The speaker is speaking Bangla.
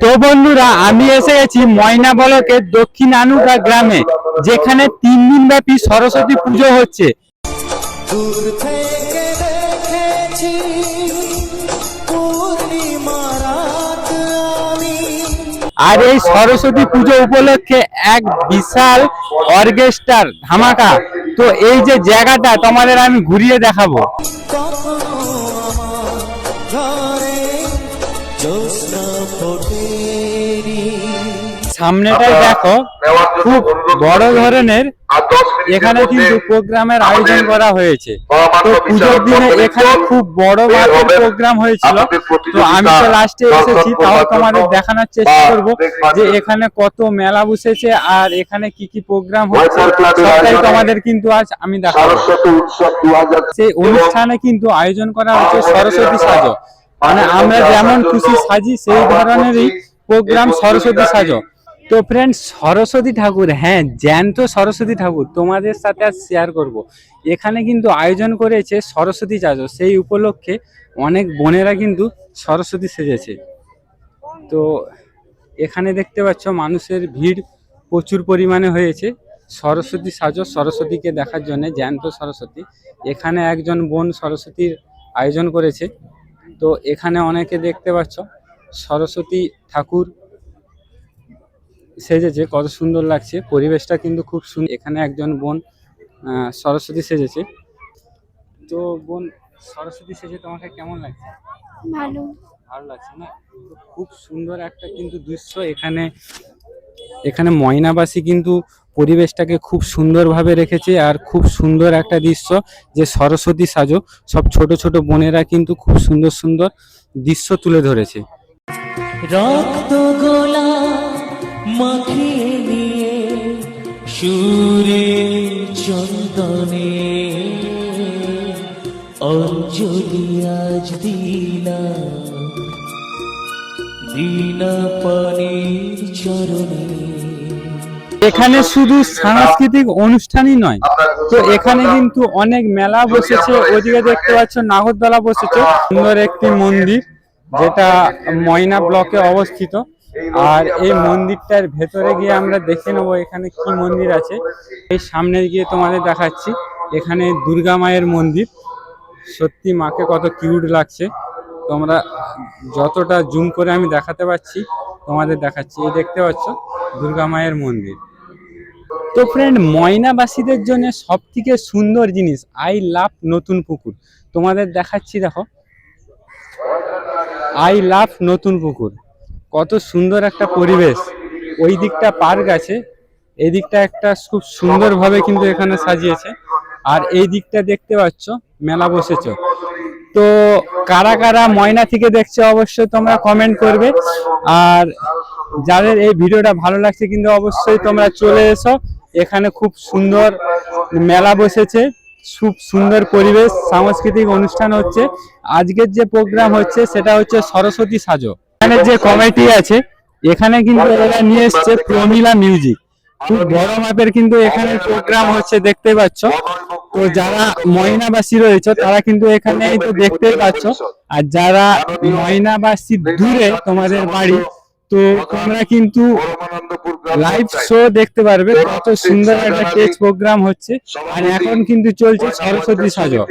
তো বন্ধুরা, আমি এসে গেছি ময়না ব্লকের দক্ষিণ আনুকা গ্রামে, যেখানে 3 দিন ব্যাপী সরস্বতী পুজো হচ্ছে। আর এই সরস্বতী পুজো উপলক্ষে এক বিশাল অর্কেস্ট্রার ধামাকা। তো এই যে জায়গাটা তোমাদের আমি ঘুরিয়ে দেখাবো। সামনেটাই দেখো, খুব বড় ধরনের এখানে কিন্তু প্রোগ্রামের আয়োজন করা হয়েছে। তো পুজোর দিনে এখানে খুব বড় মাপের প্রোগ্রাম হয়েছিল। তো আমি তো লাস্টে এসেছি, তাও তোমাদের দেখানোর চেষ্টা করব যে এখানে কত মেলা বসেছে আর এখানে কি কি প্রোগ্রাম হচ্ছে, সবটাই তোমাদের কিন্তু আজ আমি দেখাবো। সেই অনুষ্ঠানে কিন্তু আয়োজন করা হচ্ছে সরস্বতী সাজো, মানে আমরা যেমন খুশি সাজি সেই ধরনেরই প্রোগ্রাম সরস্বতী সাজো। তো ফ্রেন্ডস, সরস্বতী ঠাকুর, হ্যাঁ জ্যান্ত সরস্বতী ঠাকুর তোমাদের সাথে আজ শেয়ার করব। এখানে কিন্তু আয়োজন করেছে সরস্বতী সাজো, সেই উপলক্ষে অনেক বোনেরা কিন্তু সরস্বতী সেজেছে। তো এখানে দেখতে পাচ্ছ মানুষের ভিড় প্রচুর পরিমাণে হয়েছে সরস্বতী সাজো, সরস্বতীকে দেখার জন্য, জ্যান্ত সরস্বতী। এখানে একজন বোন সরস্বতীর আয়োজন করেছে। তো এখানে অনেকে দেখতে পাচ্ছ সরস্বতী ঠাকুর সেজেছে, কত সুন্দর লাগছে, পরিবেশটা কিন্তু খুব সুন্দর। এখানে একজন বোন সরস্বতী সেজেছে। তো বোন, সরস্বতী সেজে তোমাকে কেমন লাগছে? ভালো ভালো লাগছে না? খুব সুন্দর একটা কিন্তু দৃশ্য। এখানে ময়নাবাসী কিন্তু পরিবেশটাকে খুব সুন্দরভাবে রেখেছে, আর খুব সুন্দর একটা দৃশ্য যে সরস্বতী সাজো, সব ছোট ছোট বোনেরা কিন্তু খুব সুন্দর সুন্দর দৃশ্য তুলে ধরেছে। রক্ত গোলা মাখিয়ে নিয়ে সুরে চন্দনে অঞ্জলি আজ দিলা পানির চরণে। এখানে শুধু সাংস্কৃতিক অনুষ্ঠানই নয়, তো এখানে কিন্তু অনেক মেলা বসেছে। ওইদিকে দেখতে পাচ্ছ নাগরদোলা বসেছে, সুন্দর একটি মন্দির যেটা ময়না ব্লকে অবস্থিত। আর এই মন্দিরটার ভেতরে গিয়ে আমরা দেখে নেবো এখানে কি মন্দির আছে। এই সামনে গিয়ে তোমাদের দেখাচ্ছি, এখানে দুর্গা মায়ের মন্দির। সত্যি মাকে কত কিউট লাগছে, তোমরা যতটা জুম করে আমি দেখাতে পারছি তোমাদের দেখাচ্ছি। এই দেখতে পাচ্ছ দুর্গা মায়ের মন্দির। তো ফ্রেন্ড, ময়নাবাসীদের জন্য সব থেকে সুন্দর জিনিস আই লাভ নতুন পুকুর তোমাদের দেখাচ্ছি। দেখো, আই লাভ নতুন পুকুর, কত সুন্দর একটা পরিবেশ। ওই দিকটা পার্ক আছে, এই দিকটা একটা খুব সুন্দরভাবে কিন্তু এখানে সাজিয়েছে। আর এই দিকটা দেখতে পাচ্ছ মেলা বসেছে। তো কারা কারা ময়না থেকে দেখছে অবশ্যই তোমরা কমেন্ট করবে। আর যাদের এই ভিডিওটা ভালো লাগছে কিন্তু অবশ্যই তোমরা চলে এসো, এখানে খুব সুন্দর মেলা বসেছে, খুব সুন্দর পরিবেশ, সাংস্কৃতিক অনুষ্ঠান হচ্ছে। আজকের যে প্রোগ্রাম হচ্ছে সেটা হচ্ছে সরস্বতী সাজো। এখানে যে কমিটি আছে এখানে কিন্তু এরা নিয়ে এসছে প্রমিলা মিউজিক, খুব বড় মাপের কিন্তু এখানে প্রোগ্রাম হচ্ছে, দেখতে পাচ্ছ। তো যারা ময়নাবাসী রয়েছে তারা কিন্তু এখানে তো দেখতেই পাচ্ছ, আর যারা ময়নাবাসী দূরে তোমাদের বাড়ি, তো তোমরা কিন্তু লাইভ শো দেখতে পারবে, কত সুন্দর একটা স্টেজ প্রোগ্রাম হচ্ছে। আর এখন কিন্তু চলছে সরস্বতী সাজো।